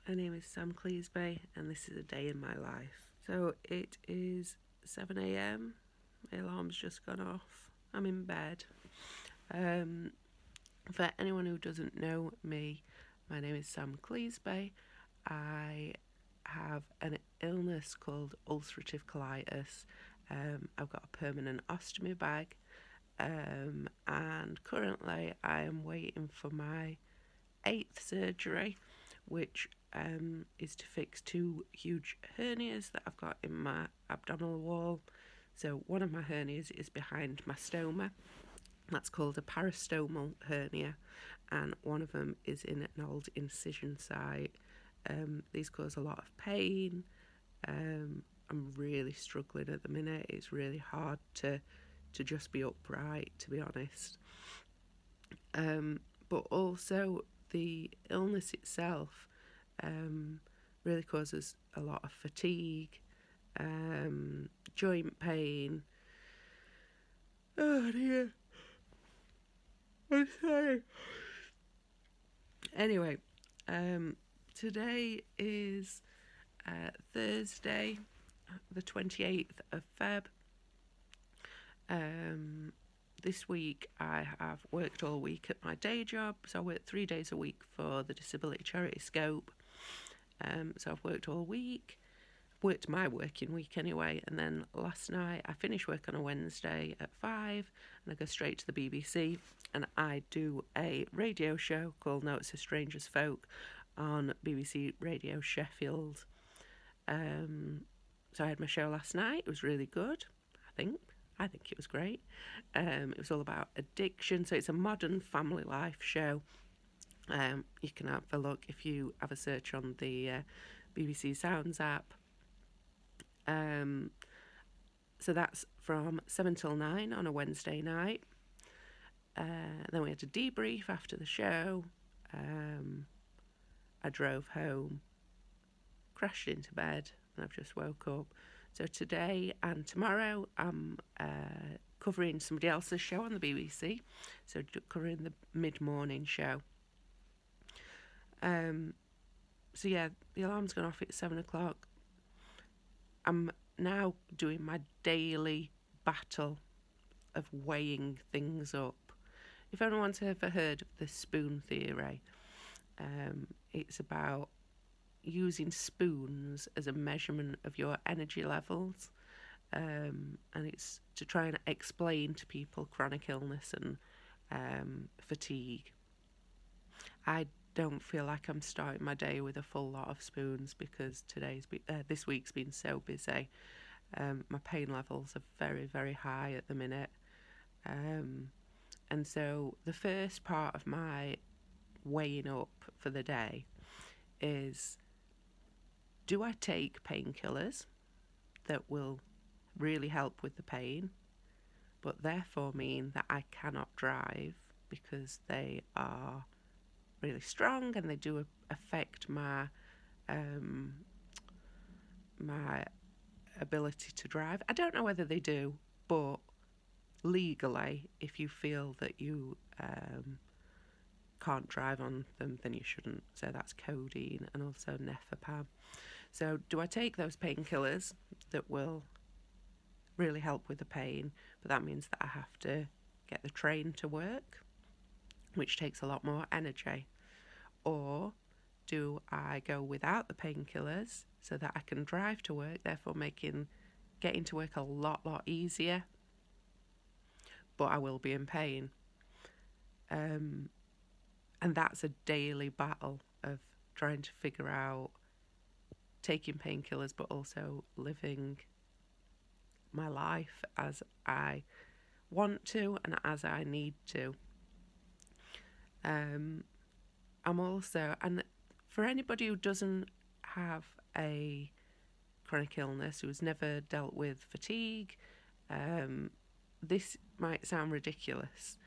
My name is Sam Cleesby, and this is a day in my life. So it is 7 a.m. My alarm's just gone off. I'm in bed. For anyone who doesn't know me, my name is Sam Cleesby. I have an illness called ulcerative colitis. I've got a permanent ostomy bag, and currently I am waiting for my 8th surgery, which is to fix two huge hernias that I've got in my abdominal wall. So one of my hernias is behind my stoma. That's called a peristomal hernia, and one of them is in an old incision site. These cause a lot of pain. I'm really struggling at the minute. It's really hard to just be upright, to be honest. But also the illness itself really causes a lot of fatigue, joint pain. Oh dear. I'm sorry. Anyway, today is Thursday, the 28th of Feb. This week I have worked all week at my day job, so I work 3 days a week for the disability charity Scope. So I've worked all week, worked my working week anyway, and then last night I finish work on a Wednesday at 5 and I go straight to the BBC and I do a radio show called Notes of Strangers Folk on BBC Radio Sheffield. So I had my show last night. It was really good, I think it was great. It was all about addiction, so it's a modern family life show. You can have a look if you have a search on the BBC Sounds app. So that's from 7 till 9 on a Wednesday night. Then we had a debrief after the show. I drove home, crashed into bed, and I've just woke up. So today and tomorrow I'm covering somebody else's show on the BBC, so covering the mid-morning show. So yeah, the alarm's gone off at 7 o'clock. I'm now doing my daily battle of weighing things up. If anyone's ever heard of the spoon theory, it's about using spoons as a measurement of your energy levels, and it's to try and explain to people chronic illness and fatigue. I don't feel like I'm starting my day with a full lot of spoons because this week's been so busy. My pain levels are very, very high at the minute, and so the first part of my weighing up for the day is, do I take painkillers that will really help with the pain, but therefore mean that I cannot drive because they are really strong and they do affect my my ability to drive? I don't know whether they do, but legally, if you feel that you can't drive on them, then you shouldn't. So that's codeine and also Nefapam. So do I take those painkillers that will really help with the pain, but that means that I have to get the train to work, which takes a lot more energy? Or do I go without the painkillers so that I can drive to work, therefore making getting to work a lot easier, but I will be in pain? And that's a daily battle of trying to figure out taking painkillers but also living my life as I want to and as I need to. I'm also, and for anybody who doesn't have a chronic illness, who's never dealt with fatigue, this might sound ridiculous.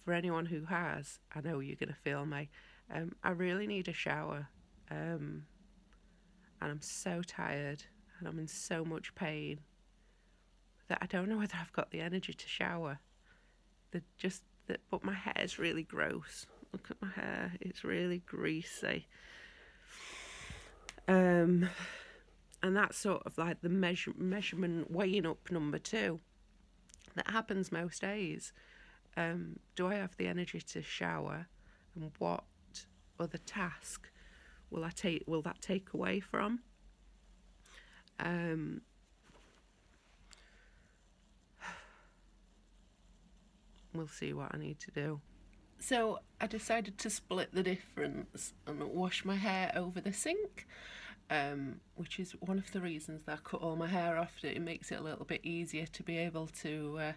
For anyone who has, I know you're going to feel me. I really need a shower, and I'm so tired and I'm in so much pain that I don't know whether I've got the energy to shower. But my hair is really gross. Look at my hair, it's really greasy. And that's sort of like the measurement weighing up number 2. That happens most days. Do I have the energy to shower, and what other task will that take away from? We'll see what I need to do. So I decided to split the difference and wash my hair over the sink, which is one of the reasons that I cut all my hair off. It makes it a little bit easier to be able to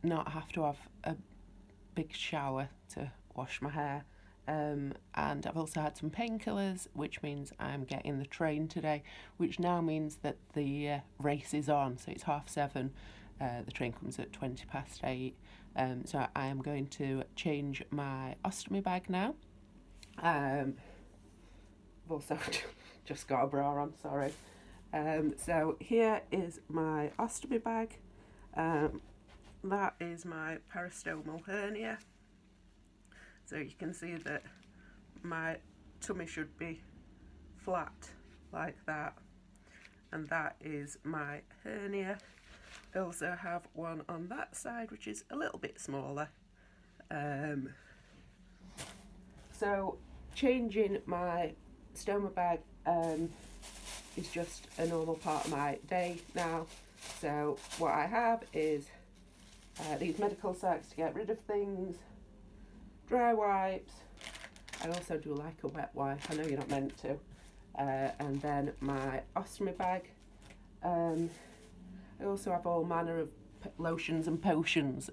not have to have a big shower to wash my hair. And I've also had some painkillers, which means I'm getting the train today, which now means that the race is on. So it's 7:30. The train comes at 8:20. So I am going to change my ostomy bag now. I've also just got a bra on, sorry. So here is my ostomy bag. That is my peristomal hernia. So you can see that my tummy should be flat like that. And that is my hernia. I also have one on that side, which is a little bit smaller. So changing my stoma bag is just a normal part of my day now. So what I have is these medical sacks to get rid of things, dry wipes. I also do like a wet wipe, I know you're not meant to. And then my ostomy bag. I also have all manner of lotions and potions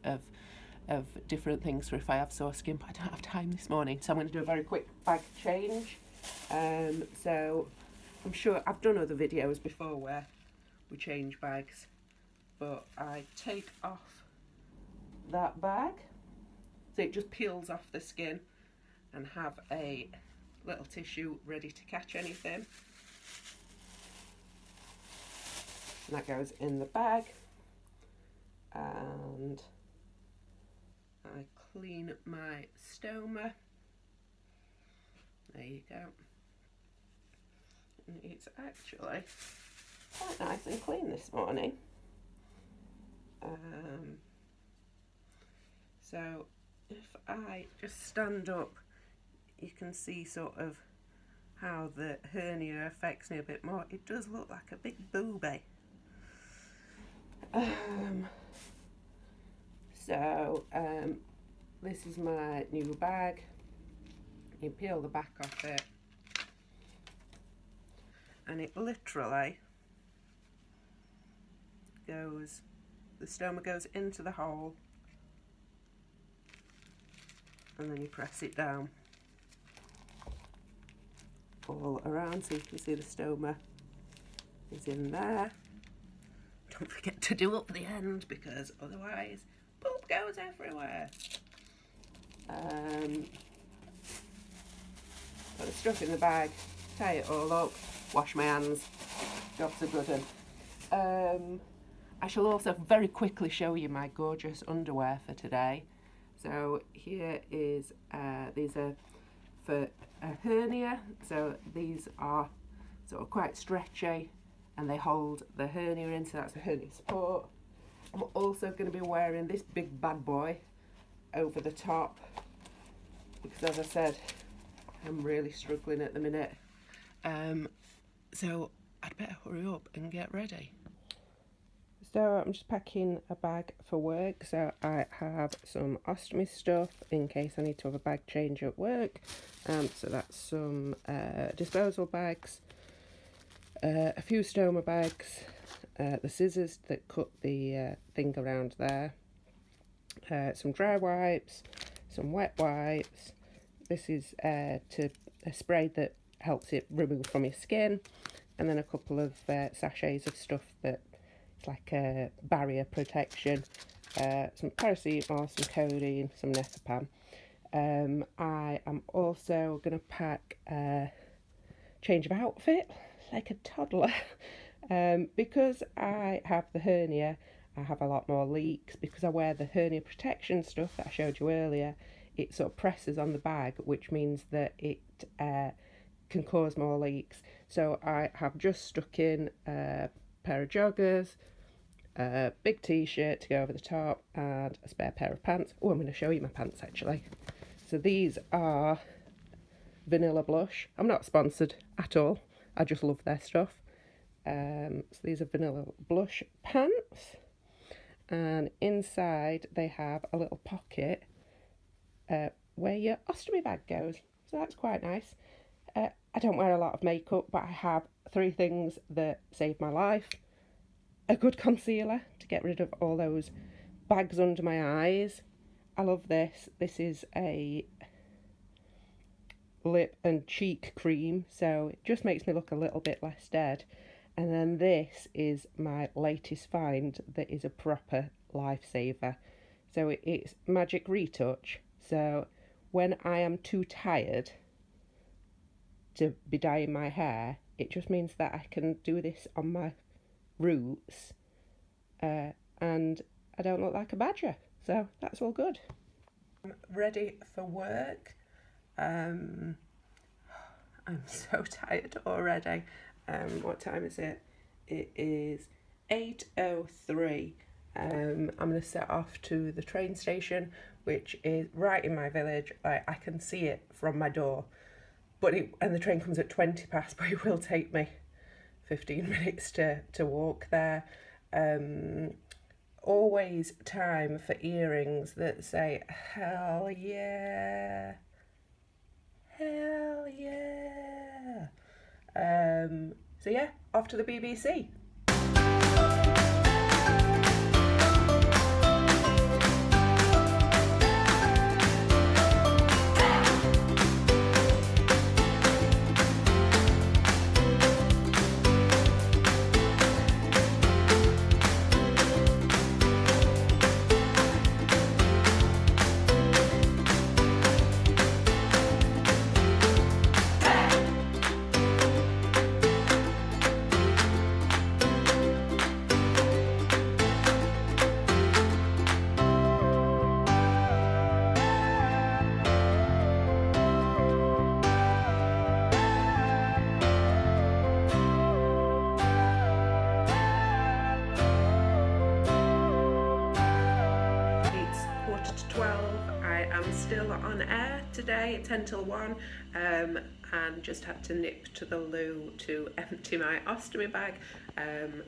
of different things for if I have sore skin, but I don't have time this morning, so I'm going to do a very quick bag change. So I'm sure I've done other videos before where we change bags, but I take off that bag so it just peels off the skin, and have a little tissue ready to catch anything. And that goes in the bag, and I clean my stoma. There you go. And it's actually quite nice and clean this morning. So if I just stand up, you can see sort of how the hernia affects me a bit more. It does look like a big booby. This is my new bag. You peel the back off it, and it literally goes, the stoma goes into the hole, and then you press it down all around so you can see the stoma is in there. Don't forget to do up the end, because otherwise poop goes everywhere. Put the stuff in the bag, tie it all up, wash my hands, job's a good one. I shall also very quickly show you my gorgeous underwear for today. So here is, these are for a hernia, so these are sort of quite stretchy and they hold the hernia in, so that's a hernia support. I'm also going to be wearing this big bad boy over the top, because as I said, I'm really struggling at the minute. So I'd better hurry up and get ready. So I'm just packing a bag for work. So I have some ostomy stuff in case I need to have a bag change at work. So that's some disposal bags, a few stoma bags, the scissors that cut the thing around there, some dry wipes, some wet wipes. This is a spray that helps it remove from your skin, and then a couple of sachets of stuff that it's like a barrier protection, some paracetamol, some codeine, some Nephapam. I am also going to pack a change of outfit like a toddler. Because I have the hernia, I have a lot more leaks. Because I wear the hernia protection stuff that I showed you earlier, it sort of presses on the bag, which means that it can cause more leaks. So I have just stuck in a pair of joggers, a big t-shirt to go over the top, and a spare pair of pants. Oh, I'm going to show you my pants actually. So these are Vanilla Blush. I'm not sponsored at all, I just love their stuff. So these are Vanilla Blush pants, and inside they have a little pocket where your ostomy bag goes, so that's quite nice. I don't wear a lot of makeup, but I have 3 things that save my life. A good concealer to get rid of all those bags under my eyes. I love this. This is a lip and cheek cream, so it just makes me look a little bit less dead. And then this is my latest find that is a proper lifesaver. So it's Magic Retouch. So when I am too tired to be dyeing my hair, it just means that I can do this on my roots and I don't look like a badger, so that's all good. I'm ready for work. I'm so tired already. What time is it? It is 8:03. I'm going to set off to the train station, which is right in my village. Like, I can see it from my door, and the train comes at 20 past, but it will take me 15 minutes to walk there. Always time for earrings that say hell yeah, hell yeah. So yeah, off to the BBC. Still on air today at 10 till 1, and just had to nip to the loo to empty my ostomy bag,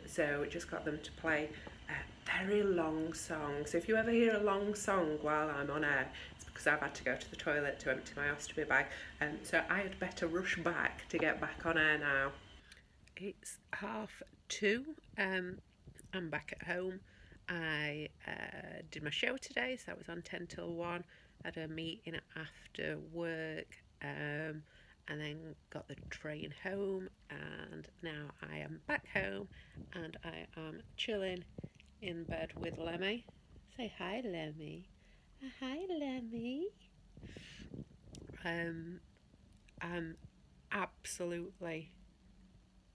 so just got them to play a very long song. So if you ever hear a long song while I'm on air, it's because I've had to go to the toilet to empty my ostomy bag, so I had better rush back to get back on air now. It's 2:30, I'm back at home. I did my show today, so that was on 10 till 1. Had a meeting after work, and then got the train home, and now I am back home and I am chilling in bed with Lemmy. Say hi, Lemmy. Hi, Lemmy. I'm absolutely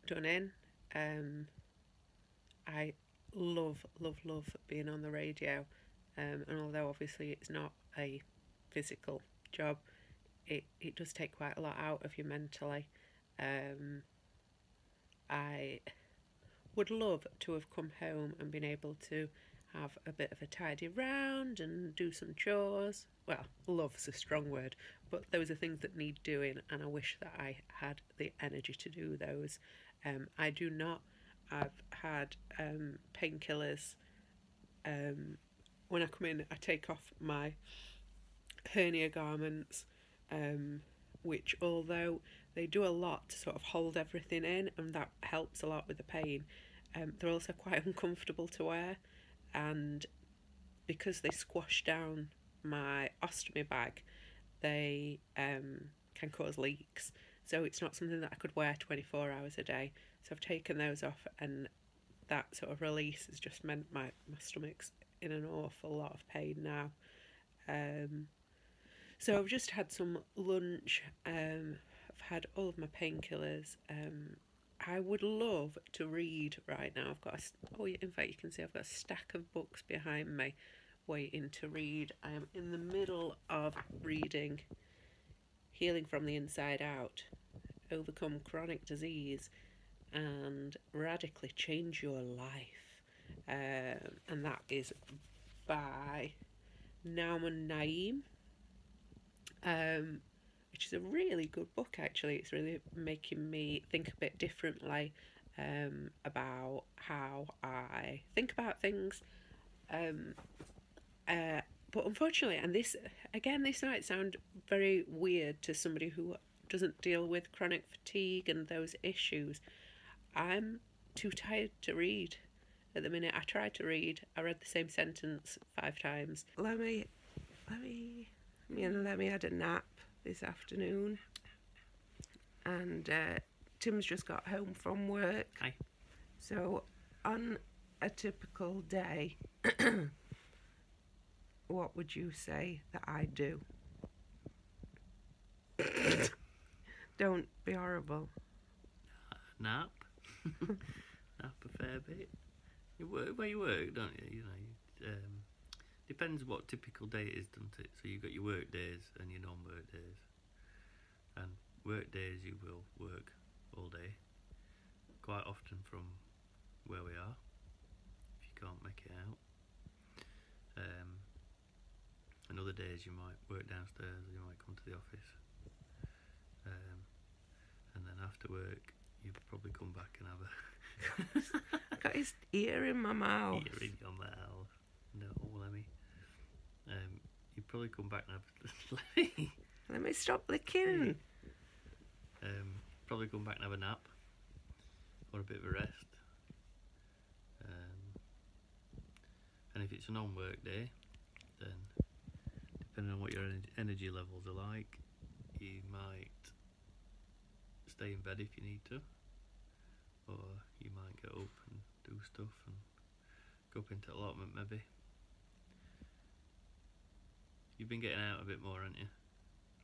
done in. I love being on the radio, and although obviously it's not a physical job, it does take quite a lot out of you mentally. I would love to have come home and been able to have a bit of a tidy round and do some chores. Well, love's a strong word, but those are things that need doing, and I wish that I had the energy to do those. I do not. I've had painkillers. When I come in, I take off my hernia garments, which, although they do a lot to sort of hold everything in, and that helps a lot with the pain, they're also quite uncomfortable to wear, and because they squash down my ostomy bag, they can cause leaks. So it's not something that I could wear 24 hours a day. So I've taken those off, and that sort of release has just meant my stomach's in an awful lot of pain now. So I've just had some lunch. I've had all of my painkillers. I would love to read right now. I've got in fact you can see I've got a stack of books behind me waiting to read. I am in the middle of reading Healing from the Inside Out. overcome chronic disease and radically change your life. And that is by Nauman Naeem, which is a really good book, actually. It's really making me think a bit differently about how I think about things. But unfortunately, and this, again, this might sound very weird to somebody who doesn't deal with chronic fatigue and those issues, I'm too tired to read at the minute. I tried to read. I read the same sentence 5 times. Let me had a nap this afternoon, and Tim's just got home from work. Hi. So on a typical day, what would you say that I do? Don't be horrible. Nap. Nap a fair bit. You work where you work, don't you? You know, depends what typical day it is, doesn't it? So you've got your work days and your non-work days. And work days you will work all day, quite often from where we are, if you can't make it out. And other days you might work downstairs, or you might come to the office. And then after work, you'll probably come back and have a... I got his ear in my mouth. Ear in your mouth. No, Lemmy. You'd probably come back and have... Lemmy! Let me stop licking. Probably come back and have a nap. Or a bit of a rest. And if it's a non-work day, then depending on what your energy levels are like, you might stay in bed if you need to, or you might get up and do stuff and go up into allotment maybe. You've been getting out a bit more, haven't you,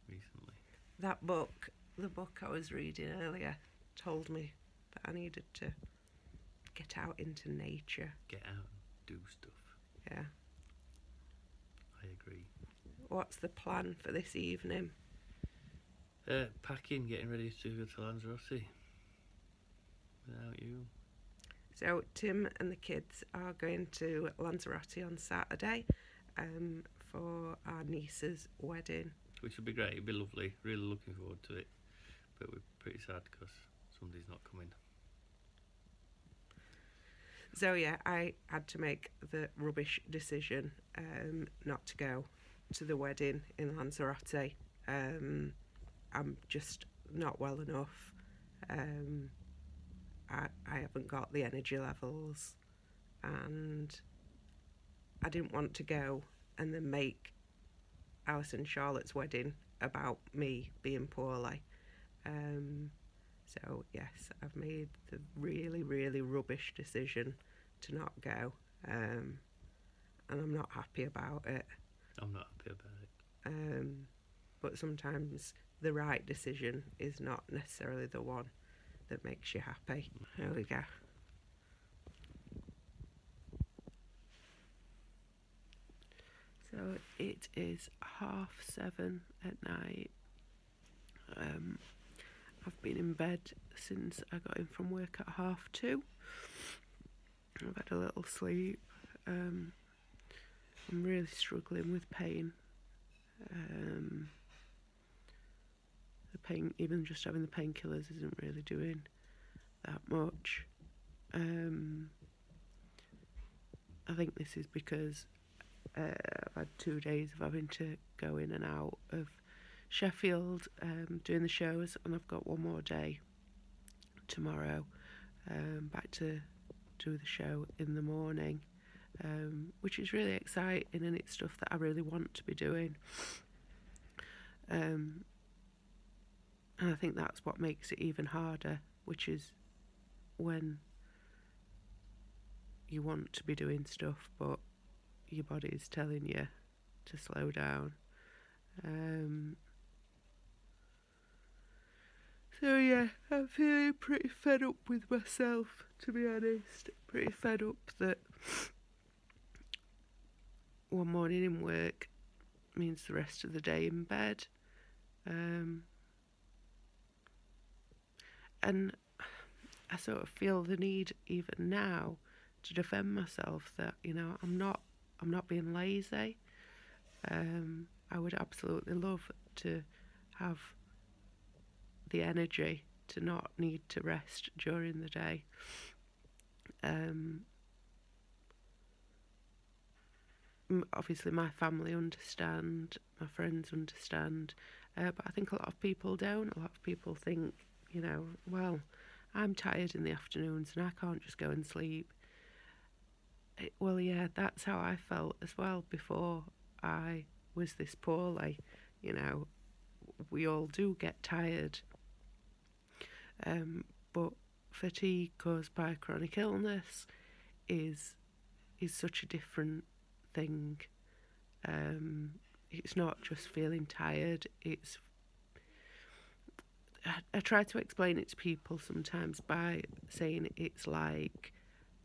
recently? That book, the book I was reading earlier, told me that I needed to get out into nature. Get out and do stuff. Yeah. I agree. What's the plan for this evening? Packing, getting ready to go to Lanzarote. Without you. So Tim and the kids are going to Lanzarote on Saturday for our niece's wedding. Which will be great, it'll be lovely. Really looking forward to it. But we're pretty sad because somebody's not coming. So yeah, I had to make the rubbish decision not to go to the wedding in Lanzarote. I'm just not well enough. I haven't got the energy levels, and I didn't want to go and then make Alice and Charlotte's wedding about me being poorly. So yes, I've made the really, really rubbish decision to not go, and I'm not happy about it. I'm not happy about it. But sometimes the right decision is not necessarily the one that makes you happy. There we go. So it is 7:30 at night. I've been in bed since I got in from work at 2:30. I've had a little sleep. I'm really struggling with pain. The pain, even just having the painkillers, isn't really doing that much. I think this is because I've had 2 days of having to go in and out of Sheffield doing the shows, and I've got one more day tomorrow back to do the show in the morning, which is really exciting, and it's stuff that I really want to be doing. And I think that's what makes it even harder, which is when you want to be doing stuff but your body is telling you to slow down. So yeah, I'm feeling pretty fed up with myself, to be honest. Pretty fed up that one morning in work means the rest of the day in bed. and I sort of feel the need even now to defend myself that, you know, I'm not being lazy. I would absolutely love to have the energy to not need to rest during the day. Obviously my family understand, my friends understand, but I think a lot of people don't. A lot of people think, you know, well, I'm tired in the afternoons and I can't just go and sleep. Well, yeah, that's how I felt as well before I was this poorly. You know, we all do get tired, but fatigue caused by chronic illness is such a different thing. It's not just feeling tired. I try to explain it to people sometimes by saying it's like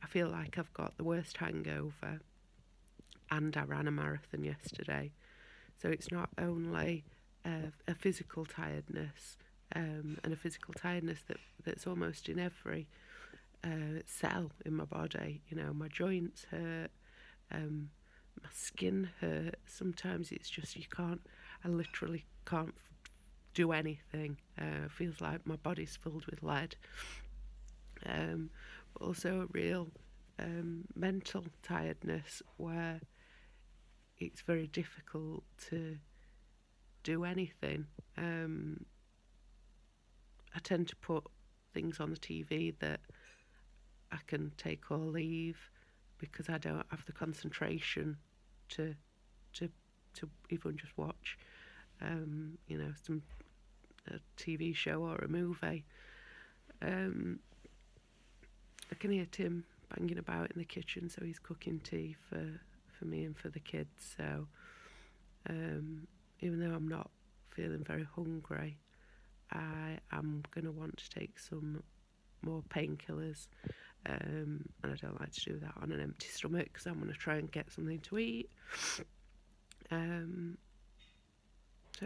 I feel like I've got the worst hangover and I ran a marathon yesterday. So it's not only a physical tiredness, and a physical tiredness that's almost in every cell in my body. You know, my joints hurt, my skin hurts. Sometimes it's just I literally can't do anything. Feels like my body's filled with lead. But also a real mental tiredness where it's very difficult to do anything. I tend to put things on the TV that I can take or leave because I don't have the concentration to even just watch, you know, a TV show or a movie. I can hear Tim banging about in the kitchen, so he's cooking tea for me and for the kids. So even though I'm not feeling very hungry, I am going to want to take some more painkillers, and I don't like to do that on an empty stomach because I'm going to try and get something to eat. So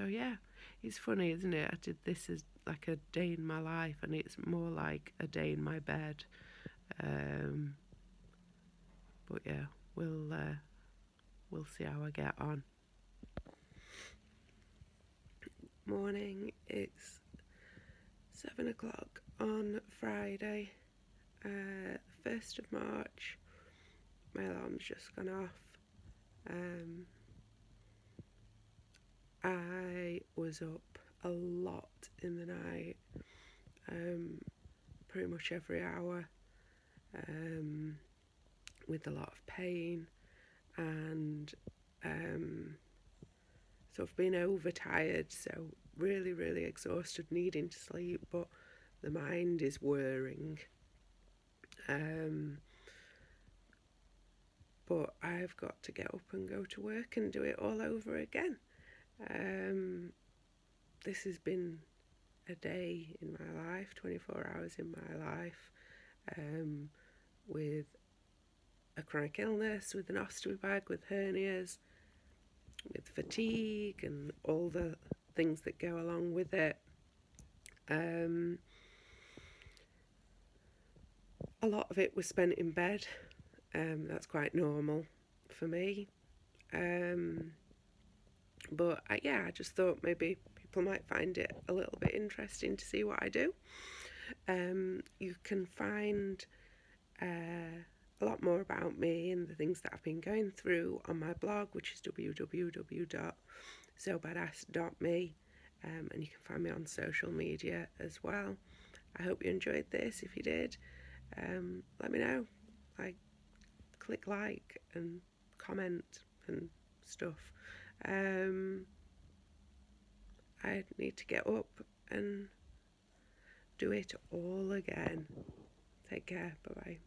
yeah, it's funny, isn't it? I did this as like a day in my life, and it's more like a day in my bed. But yeah, we'll see how I get on. Morning, it's 7 o'clock on Friday, 1st of March. My alarm's just gone off. I was up a lot in the night, pretty much every hour, with a lot of pain, and so I've been overtired, so really, really exhausted, needing to sleep, but the mind is whirring. But I've got to get up and go to work and do it all over again. This has been a day in my life, 24 hours in my life, with a chronic illness, with an ostomy bag, with hernias, with fatigue and all the things that go along with it. A lot of it was spent in bed. That's quite normal for me. But I just thought maybe people might find it a little bit interesting to see what I do. You can find a lot more about me and the things that I've been going through on my blog, which is www.sobadass.me, and you can find me on social media as well. I hope you enjoyed this. If you did, let me know. Click like and comment and stuff. I need to get up and do it all again. Take care. Bye bye.